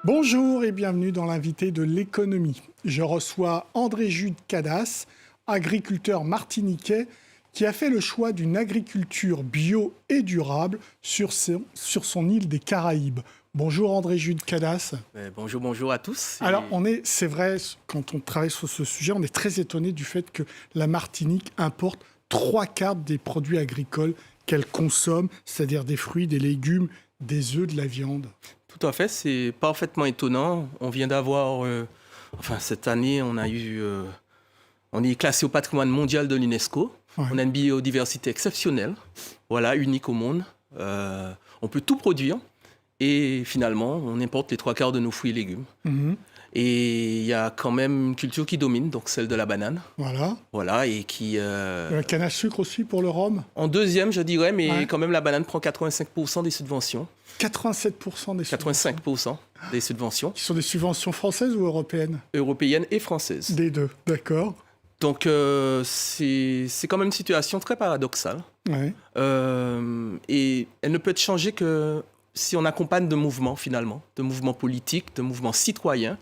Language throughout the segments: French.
Bonjour et bienvenue dans l'invité de l'économie. Je reçois André-Jude Cadas, agriculteur martiniquais qui a fait le choix d'une agriculture bio et durable sur son île des Caraïbes. Bonjour André-Jude Cadas. Bonjour à tous. Alors c'est vrai, quand on travaille sur ce sujet, on est très étonné du fait que la Martinique importe 3/4 des produits agricoles qu'elle consomme, c'est-à-dire des fruits, des légumes, des œufs, de la viande. Tout à fait, c'est parfaitement étonnant. On vient d'avoir, cette année, on est classé au patrimoine mondial de l'UNESCO. Ouais. On a une biodiversité exceptionnelle, voilà, unique au monde. On peut tout produire et finalement, on importe les 3/4 de nos fruits et légumes. Mmh. Et il y a quand même une culture qui domine, donc celle de la banane. Voilà, et qui... la canne à sucre aussi pour le rhum. En deuxième, je dirais, mais Ouais. quand même, la banane prend 85% des subventions. 87% des subventions. 85% des subventions. Qui sont des subventions françaises ou européennes? Européennes et françaises. Des deux, d'accord. Donc, c'est quand même une situation très paradoxale. Ouais. Et elle ne peut être changée que si on accompagne de mouvements, finalement, de mouvements politiques, de mouvements citoyens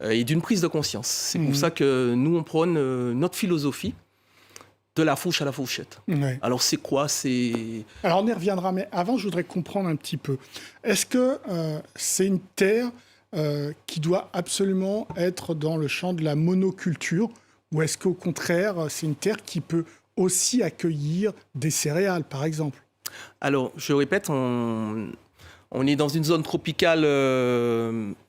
et d'une prise de conscience. C'est pour ça que nous, on prône notre philosophie de la fourche à la fourchette. Ouais. Alors, c'est quoi? Alors, on y reviendra, mais avant, je voudrais comprendre un petit peu. Est-ce que c'est une terre qui doit absolument être dans le champ de la monoculture, ou est-ce qu'au contraire, c'est une terre qui peut aussi accueillir des céréales, par exemple? Alors, je répète, on est dans une zone tropicale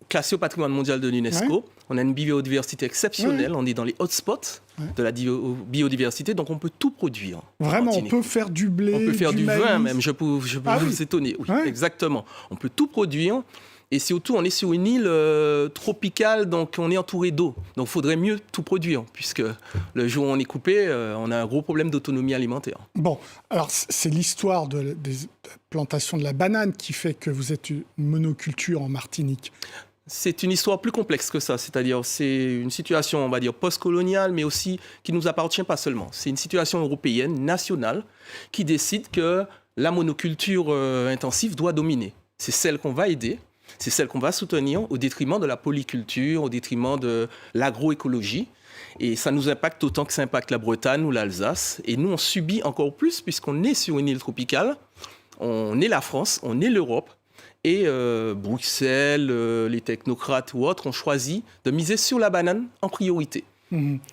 classée au patrimoine mondial de l'UNESCO. Ouais. On a une biodiversité exceptionnelle. Ouais. On est dans les hotspots de la biodiversité, donc on peut tout produire. Vraiment, on peut faire du blé, on peut faire du maïs. vin même, je peux vous étonner. Oui, ouais. Exactement. On peut tout produire. Et surtout, on est sur une île tropicale, donc on est entouré d'eau. Donc il faudrait mieux tout produire, puisque le jour où on est coupé, on a un gros problème d'autonomie alimentaire. Bon, alors c'est l'histoire des plantations de la banane qui fait que vous êtes une monoculture en Martinique. C'est une histoire plus complexe que ça, c'est-à-dire c'est une situation, on va dire, post-coloniale, mais aussi qui ne nous appartient pas seulement. C'est une situation européenne, nationale, qui décide que la monoculture intensive doit dominer. C'est celle qu'on va aider, c'est celle qu'on va soutenir au détriment de la polyculture, au détriment de l'agroécologie. Et ça nous impacte autant que ça impacte la Bretagne ou l'Alsace. Et nous, on subit encore plus puisqu'on est sur une île tropicale. On est la France, on est l'Europe. Et Bruxelles, les technocrates ou autres ont choisi de miser sur la banane en priorité.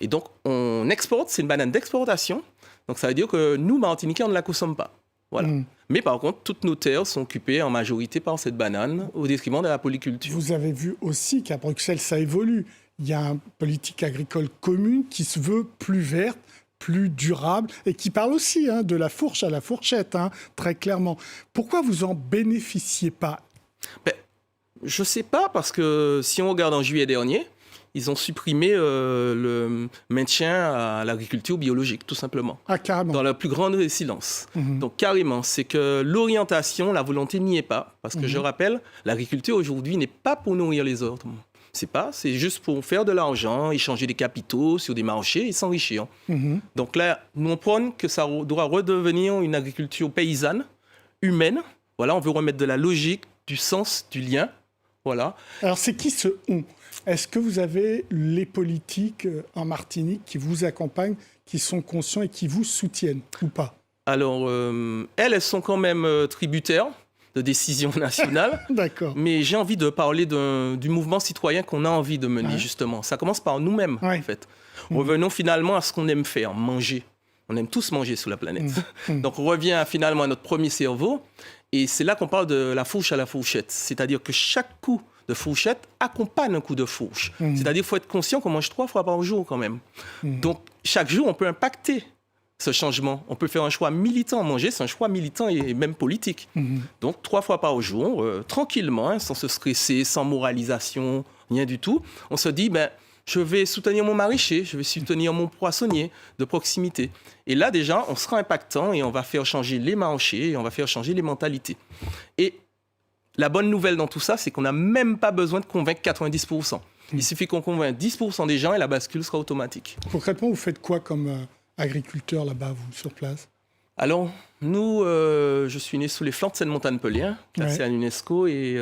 Et donc, on exporte, c'est une banane d'exportation. Donc, ça veut dire que nous, Martiniquais, on ne la consomme pas. Voilà. Mais par contre, toutes nos terres sont occupées en majorité par cette banane au détriment de la polyculture. Vous avez vu aussi qu'à Bruxelles, ça évolue. Il y a une politique agricole commune qui se veut plus verte, plus durable et qui parle aussi de la fourche à la fourchette, très clairement. Pourquoi vous en bénéficiez pas? Je ne sais pas, parce que si on regarde en juillet dernier, ils ont supprimé le maintien à l'agriculture biologique, tout simplement. Ah, carrément. Dans la plus grande silence. Donc, carrément, c'est que l'orientation, la volonté n'y est pas. Parce que, je rappelle, l'agriculture aujourd'hui n'est pas pour nourrir les autres. C'est juste pour faire de l'argent, échanger des capitaux sur des marchés et s'enrichir. Donc là, nous on prône que ça doit redevenir une agriculture paysanne, humaine. Voilà, on veut remettre de la logique, du sens, du lien. Voilà. Alors, c'est qui ce « on » ? Est-ce que vous avez les politiques en Martinique qui vous accompagnent, qui sont conscients et qui vous soutiennent ou pas? Alors, elles sont quand même tributaires de décisions nationales. D'accord. Mais j'ai envie de parler du mouvement citoyen qu'on a envie de mener, justement. Ça commence par nous-mêmes, en fait. Revenons finalement à ce qu'on aime faire, manger. On aime tous manger sur la planète. Donc, on revient finalement à notre premier cerveau. Et c'est là qu'on parle de la fourche à la fourchette. C'est-à-dire que chaque coup de fourchette accompagne un coup de fourche. C'est-à-dire qu'il faut être conscient qu'on mange 3 fois par jour quand même. Donc, chaque jour, on peut impacter ce changement. On peut faire un choix militant. Manger, c'est un choix militant et même politique. Donc, 3 fois par jour, tranquillement, sans se stresser, sans moralisation, rien du tout. On se dit, je vais soutenir mon maraîcher, je vais soutenir mon poissonnier de proximité. Et là, déjà, on sera impactant et on va faire changer les marchés et on va faire changer les mentalités. Et la bonne nouvelle dans tout ça, c'est qu'on n'a même pas besoin de convaincre 90%. Il suffit qu'on convainc 10% des gens et la bascule sera automatique. Concrètement, vous faites quoi comme agriculteur là-bas, vous, sur place? Alors, nous, je suis né sous les flancs de Seine-Montagne-Pelien, classé à l'UNESCO, et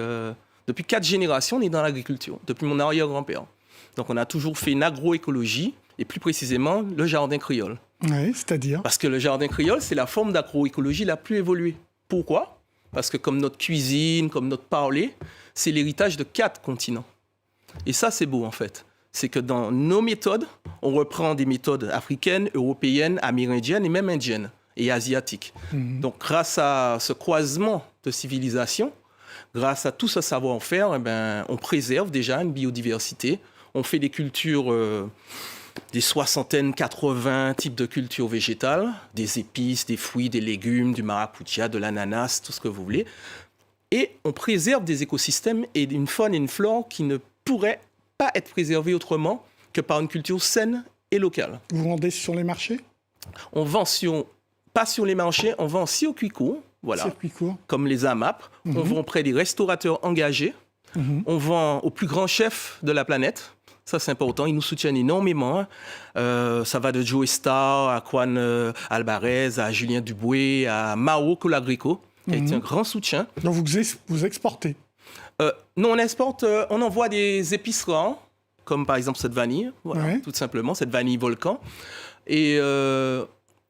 Depuis 4 générations, on est dans l'agriculture, depuis mon arrière-grand-père. Donc, on a toujours fait une agroécologie, et plus précisément, le jardin créole. Oui, c'est-à-dire? Parce que le jardin créole, c'est la forme d'agroécologie la plus évoluée. Pourquoi? Parce que comme notre cuisine, comme notre parler, c'est l'héritage de 4 continents. Et ça, c'est beau, en fait. C'est que dans nos méthodes, on reprend des méthodes africaines, européennes, amérindiennes et même indiennes et asiatiques. Donc, grâce à ce croisement de civilisations, grâce à tout ce savoir-faire, on préserve déjà une biodiversité. On fait des cultures, des 60, 80 types de cultures végétales, des épices, des fruits, des légumes, du maracuja, de l'ananas, tout ce que vous voulez. Et on préserve des écosystèmes et une faune et une flore qui ne pourraient pas être préservées autrement que par une culture saine et locale. Vous vendez sur les marchés? On vend pas sur les marchés, on vend aussi au circuit voilà, comme les AMAP. On vend auprès des restaurateurs engagés. On vend aux plus grands chefs de la planète. Ça, c'est important. Ils nous soutiennent énormément. Ça va de Joe Star à Juan Alvarez, à Julien Duboué, à Mao Colagrico, qui a été un grand soutien. Donc, vous exportez? Non, on exporte. On envoie des épices rares, comme par exemple cette vanille, voilà, tout simplement, cette vanille volcan. Et,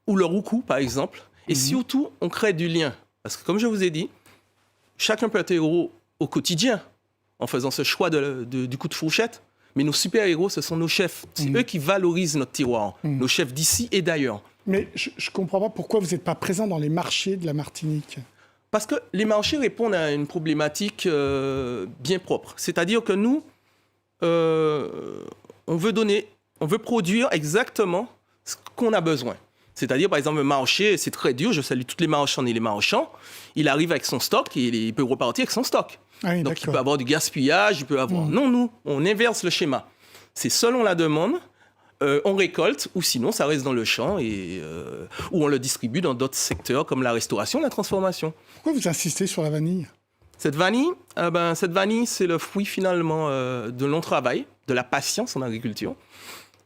ou le roucou, par exemple. Et surtout, on crée du lien. Parce que, comme je vous ai dit, chacun peut être héros au quotidien en faisant ce choix du coup de fourchette. Mais nos super-héros, ce sont nos chefs. C'est eux qui valorisent notre terroir, nos chefs d'ici et d'ailleurs. Mais je ne comprends pas pourquoi vous n'êtes pas présent dans les marchés de la Martinique. Parce que les marchés répondent à une problématique bien propre. C'est-à-dire que nous, on veut produire exactement ce qu'on a besoin. C'est-à-dire, par exemple, un marché, c'est très dur. Je salue toutes les marchands et les marchands. Il arrive avec son stock et il peut repartir avec son stock. Ah oui, donc, il peut avoir du gaspillage, il peut avoir... Non, nous, on inverse le schéma. C'est selon la demande, on récolte, ou sinon, ça reste dans le champ, ou on le distribue dans d'autres secteurs, comme la restauration, la transformation. Pourquoi vous insistez sur la vanille? Cette vanille, c'est le fruit, finalement, de long travail, de la patience en agriculture.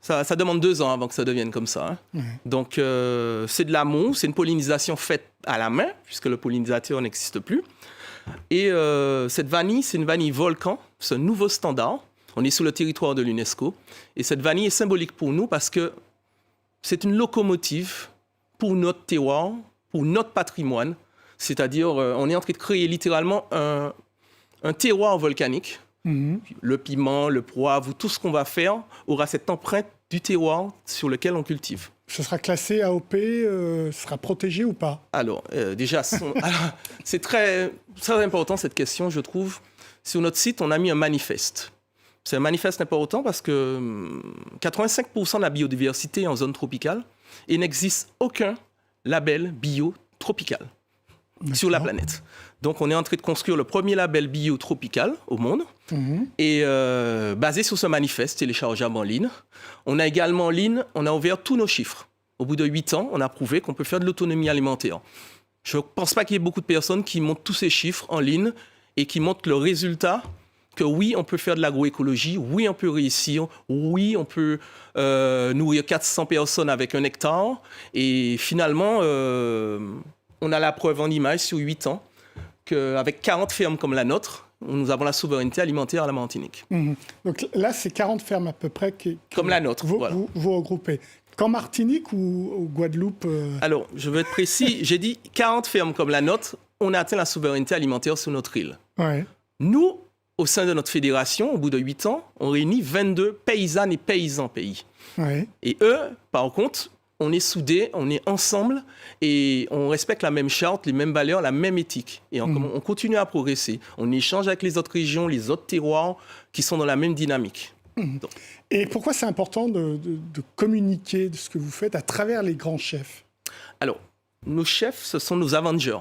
Ça demande 2 ans avant que ça devienne comme ça. Donc, c'est de l'amour, c'est une pollinisation faite à la main, puisque le pollinisateur n'existe plus. Et cette vanille, c'est une vanille volcan, c'est un nouveau standard. On est sur le territoire de l'UNESCO. Et cette vanille est symbolique pour nous parce que c'est une locomotive pour notre terroir, pour notre patrimoine. C'est-à-dire, on est en train de créer littéralement un terroir volcanique. Le piment, le poivre, tout ce qu'on va faire aura cette empreinte du terroir sur lequel on cultive. Ce sera classé AOP, sera protégé ou pas? Alors, déjà, c'est très important cette question, je trouve. Sur notre site, on a mis un manifeste. C'est un manifeste important parce que 85% de la biodiversité est en zone tropicale et il n'existe aucun label bio tropical sur la planète. Donc, on est en train de construire le premier label bio tropical au monde et basé sur ce manifeste téléchargeable en ligne. On a également en ligne, on a ouvert tous nos chiffres. Au bout de 8 ans, on a prouvé qu'on peut faire de l'autonomie alimentaire. Je ne pense pas qu'il y ait beaucoup de personnes qui montrent tous ces chiffres en ligne et qui montrent le résultat que oui, on peut faire de l'agroécologie, oui, on peut réussir, oui, on peut nourrir 400 personnes avec 1 hectare. Et finalement, on a la preuve en image sur 8 ans qu'avec 40 fermes comme la nôtre, nous avons la souveraineté alimentaire à la Martinique. Donc là, c'est 40 fermes à peu près comme la nôtre. Vous regroupez. Qu'en Martinique ou Guadeloupe Alors, je veux être précis. J'ai dit 40 fermes comme la nôtre, on a atteint la souveraineté alimentaire sur notre île. Nous, au sein de notre fédération, au bout de 8 ans, on réunit 22 paysannes et paysans pays. Et eux, par contre, on est soudés, on est ensemble et on respecte la même charte, les mêmes valeurs, la même éthique. Et on continue à progresser. On échange avec les autres régions, les autres terroirs qui sont dans la même dynamique. Et pourquoi c'est important de communiquer de ce que vous faites à travers les grands chefs? Alors, nos chefs, ce sont nos Avengers.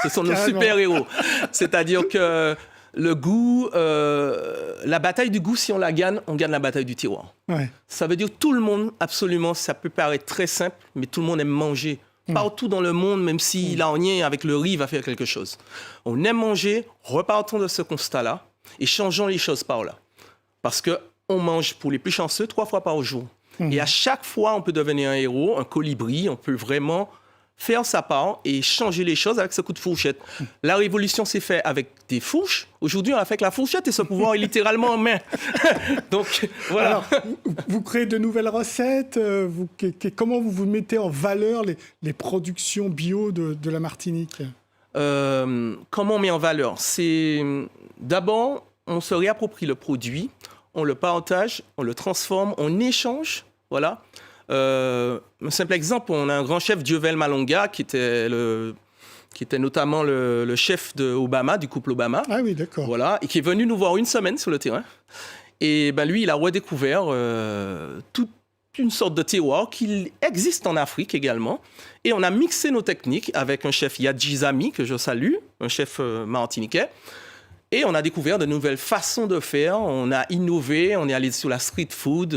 Ce sont nos super-héros. C'est-à-dire que le goût, la bataille du goût, si on la gagne, on gagne la bataille du terroir. Ça veut dire tout le monde, absolument, ça peut paraître très simple, mais tout le monde aime manger. Partout dans le monde, même s'il a en lien avec le riz, il va faire quelque chose. On aime manger, repartons de ce constat-là et changeons les choses par là. Parce qu'on mange, pour les plus chanceux, 3 fois par jour. Et à chaque fois, on peut devenir un héros, un colibri, on peut vraiment faire sa part et changer les choses avec ce coup de fourchette. La révolution s'est faite avec des fourches. Aujourd'hui, on a fait avec la fourchette et ce pouvoir est littéralement en main. Donc, voilà. Alors, vous créez de nouvelles recettes. Comment vous mettez en valeur les productions bio de la Martinique ? Comment on met en valeur ? C'est d'abord, on se réapproprie le produit, on le partage, on le transforme, on échange. Voilà. Un simple exemple, on a un grand chef, Diovel Malonga, qui était notamment le chef de Obama, du couple Obama. Ah oui, d'accord. Voilà, et qui est venu nous voir une semaine sur le terrain. Et ben lui, il a redécouvert toute une sorte de terroir qui existe en Afrique également. Et on a mixé nos techniques avec un chef Yadji Zami, que je salue, un chef martiniquais. Et on a découvert de nouvelles façons de faire. On a innové, on est allé sur la street food.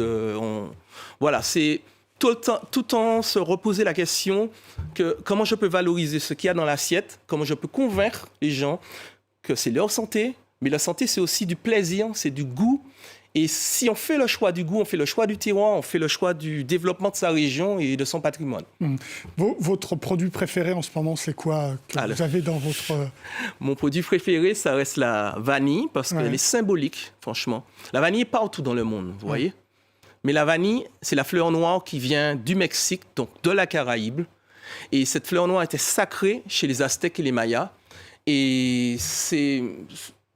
Voilà, c'est tout en se reposer la question que comment je peux valoriser ce qu'il y a dans l'assiette, comment je peux convaincre les gens que c'est leur santé, mais la santé, c'est aussi du plaisir, c'est du goût. Et si on fait le choix du goût, on fait le choix du terroir, on fait le choix du développement de sa région et de son patrimoine. Votre produit préféré en ce moment, c'est quoi que vous avez dans votre... Mon produit préféré, ça reste la vanille, parce qu'elle est symbolique, franchement. La vanille est partout dans le monde, vous voyez. Mais la vanille, c'est la fleur noire qui vient du Mexique, donc de la Caraïbe. Et cette fleur noire était sacrée chez les Aztèques et les Mayas. Et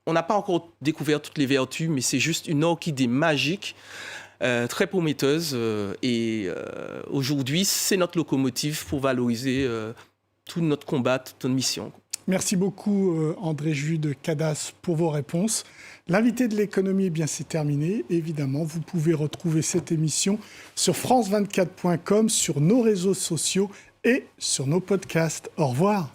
on n'a pas encore découvert toutes les vertus, mais c'est juste une orchidée magique, très prometteuse. Et aujourd'hui, c'est notre locomotive pour valoriser tout notre combat, toute notre mission. Merci beaucoup, André Jude Cadas, pour vos réponses. L'invité de l'économie, c'est terminé. Évidemment, vous pouvez retrouver cette émission sur france24.com, sur nos réseaux sociaux et sur nos podcasts. Au revoir.